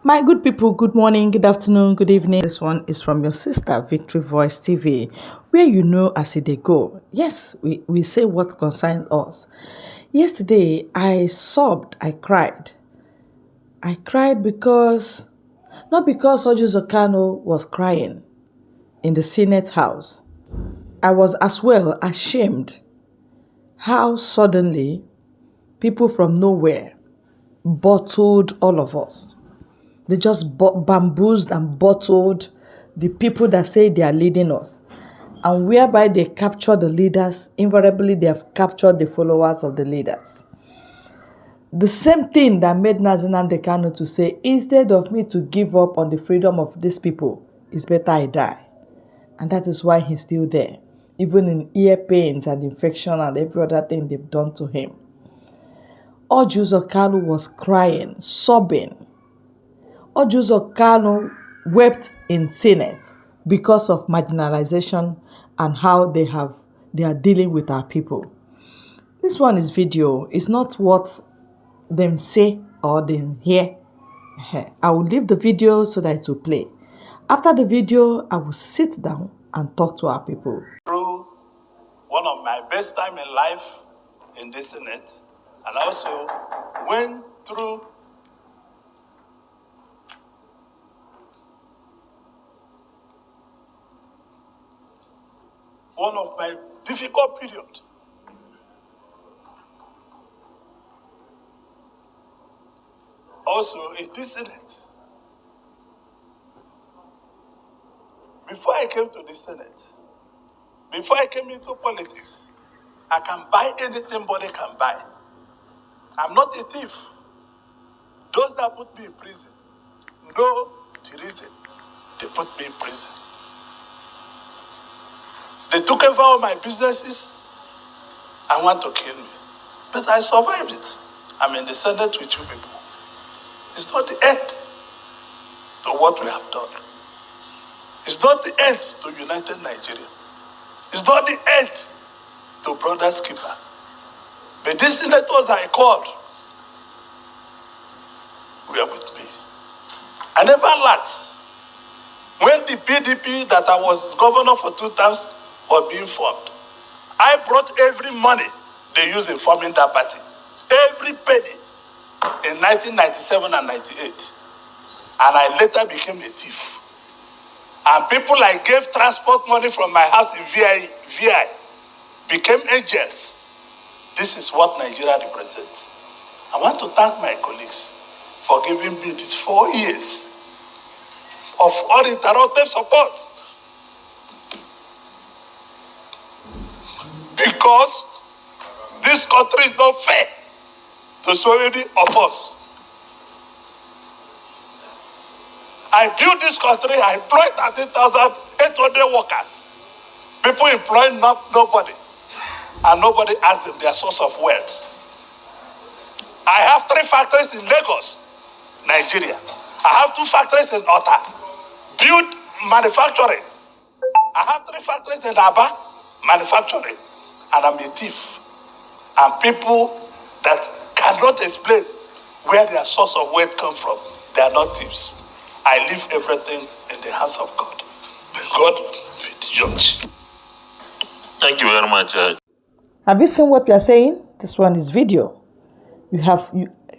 My good people, good morning, good afternoon, good evening. This one is from your sister, Victory Voice TV, where you know as they go. Yes, we say what concerns us. Yesterday, I sobbed, I cried. I cried because, not because Orji was crying in the Senate House. I was as well ashamed how suddenly people from nowhere bottled all of us. They just bamboozled and bottled the people that say they are leading us. And whereby they capture the leaders, invariably they have captured the followers of the leaders. The same thing that made Nnamdi Kanu to say, instead of me to give up on the freedom of these people, it's better I die. And that is why he's still there, even in ear pains and infection and every other thing they've done to him. Uzor Kalu was crying, sobbing. Uzor Kalu wept in Senate because of marginalization and how they are dealing with our people. This one is video. It's not what them say or them hear. I will leave the video so that it will play. After the video, I will sit down and talk to our people. Through one of my best time in life in the Senate, and also went through one of my difficult periods. Also in this Senate. Before I came to the Senate, before I came into politics, I can buy anything body can buy. I'm not a thief. Those that put me in prison know the reason they put me in prison. They took over all my businesses and want to kill me. But I survived it. I'm in the Senate with you people. It's not the end to what we have done. It's not the end to United Nigeria. It's not the end to Brothers Keeper. But these senators I called were with me. I never lacked. When the PDP that I was governor for 2 terms was being formed, I brought every money they used in forming that party. Every penny in 1997 and 98. And I later became a thief. And people I gave transport money from my house in VI became angels. This is what Nigeria represents. I want to thank my colleagues for giving me these 4 years of uninterrupted support. Because this country is not fair to so many of us. I built this country, I employed 13,800 workers. People employ nobody, and nobody asks them their source of wealth. I have 3 factories in Lagos, Nigeria. I have 2 factories in Ota, build manufacturing. I have 3 factories in Aba, manufacturing. And I'm a thief. And people that cannot explain where their source of wealth comes from, they are not thieves. I leave everything in the hands of God. May God be the judge. Thank you very much. Have you seen what we are saying? This one is video.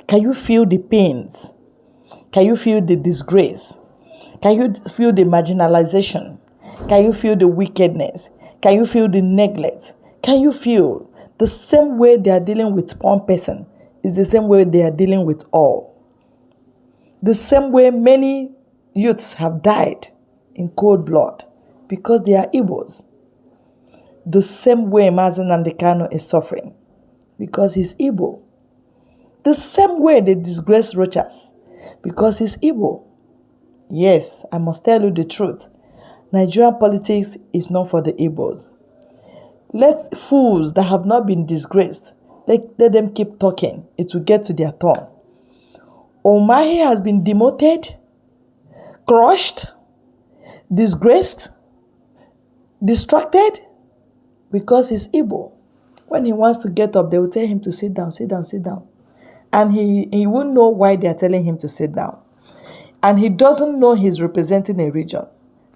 Can you feel the pains? Can you feel the disgrace? Can you feel the marginalization? Can you feel the wickedness? Can you feel the neglect? Can you feel the same way they are dealing with one person is the same way they are dealing with all? The same way many youths have died in cold blood because they are Igbos. The same way Nnamdi Kanu is suffering because he's Igbo. The same way they disgrace Rochas because he's Igbo. Yes, I must tell you the truth. Nigerian politics is not for the Igbos. Let fools that have not been disgraced, let them keep talking. It will get to their turn. Omahi has been demoted, crushed, disgraced, distracted because he's Igbo. When he wants to get up, they will tell him to sit down, sit down, sit down. And he won't know why they are telling him to sit down. and he doesn't know he's representing a region.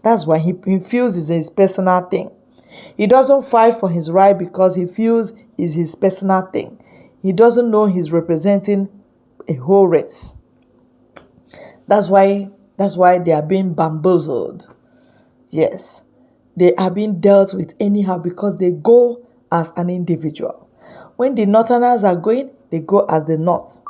That's why he feels it's his personal thing. He doesn't fight for his right because he feels it's his personal thing. He doesn't know he's representing a whole race. That's why they are being bamboozled. Yes, they are being dealt with anyhow because they go as an individual. When the Northerners are going, they go as the North.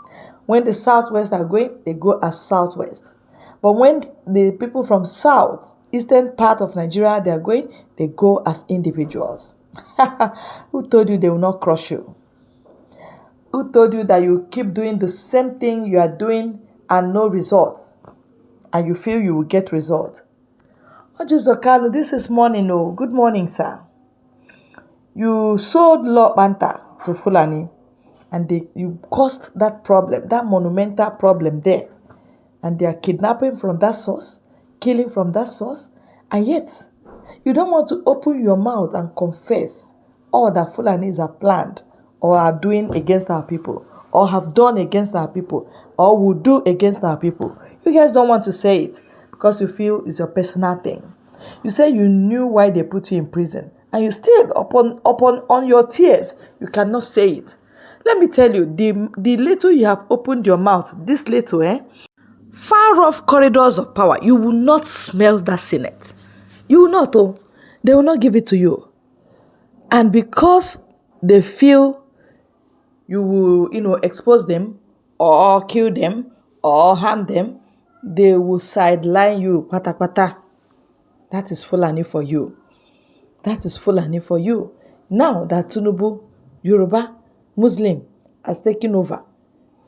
When the Southwest are going, they go as Southwest. But when the people from South, eastern part of Nigeria, they are going, they go as individuals. Who told you they will not crush you? Who told you that you keep doing the same thing you are doing and no results? And you feel you will get result? Uzor Kalu, this is morning. Oh, good morning, sir. You sold Law Banta to Fulani, and you caused that problem, that monumental problem there. And they are kidnapping from that source, killing from that source, and yet you don't want to open your mouth and confess all that Fulanis have planned or are doing against our people, or have done against our people, or will do against our people. You guys don't want to say it because you feel it's your personal thing. You say you knew why they put you in prison, and you stayed on your tears. You cannot say it. Let me tell you, the little you have opened your mouth, this little, far off corridors of power, you will not smell that Senate. You will not, oh. They will not give it to you. And because they feel you will, expose them or kill them or harm them, they will sideline you, pata pata. That is Fulani for you. That is Fulani for you. Now that Tinubu, Yoruba, Muslim has taken over,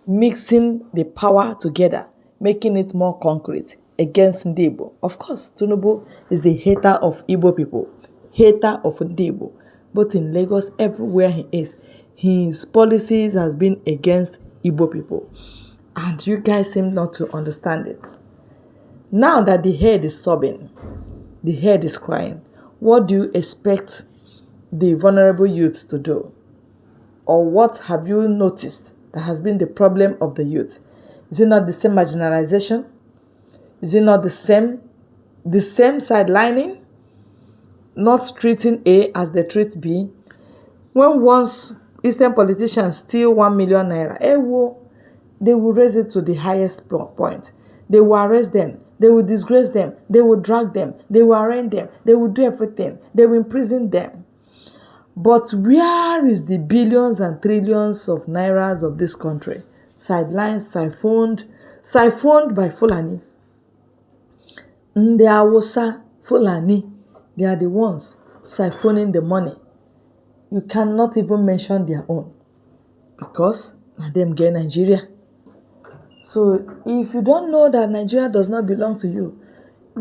mixing the power together, making it more concrete against Ndebo. Of course, Tinubu is a hater of Igbo people, hater of Ndebo. Both in Lagos, everywhere he is, his policies has been against Igbo people. And you guys seem not to understand it. Now that the head is sobbing, the head is crying, what do you expect the vulnerable youth to do? Or what have you noticed that has been the problem of the youth? Is it not the same marginalization? Is it not the same sidelining? Not treating A as they treat B? When once Eastern politicians steal 1 million naira, they will raise it to the highest point. They will arrest them. They will disgrace them. They will drag them. They will arraign them. They will do everything. They will imprison them. But where is the billions and trillions of nairas of this country? Sidelined, siphoned by Fulani. Ndị Hausa, Fulani, they are the ones siphoning the money. You cannot even mention their own because na them get Nigeria. So if you don't know that Nigeria does not belong to you,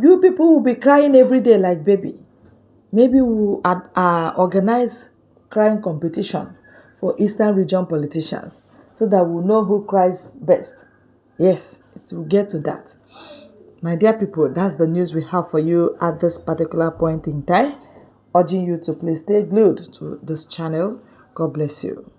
you people will be crying every day like baby. Maybe we will organize crying competition for Eastern region politicians so that we'll know who cries best. Yes, it will get to that. My dear people, that's the news we have for you at this particular point in time. Urging you to please stay glued to this channel. God bless you.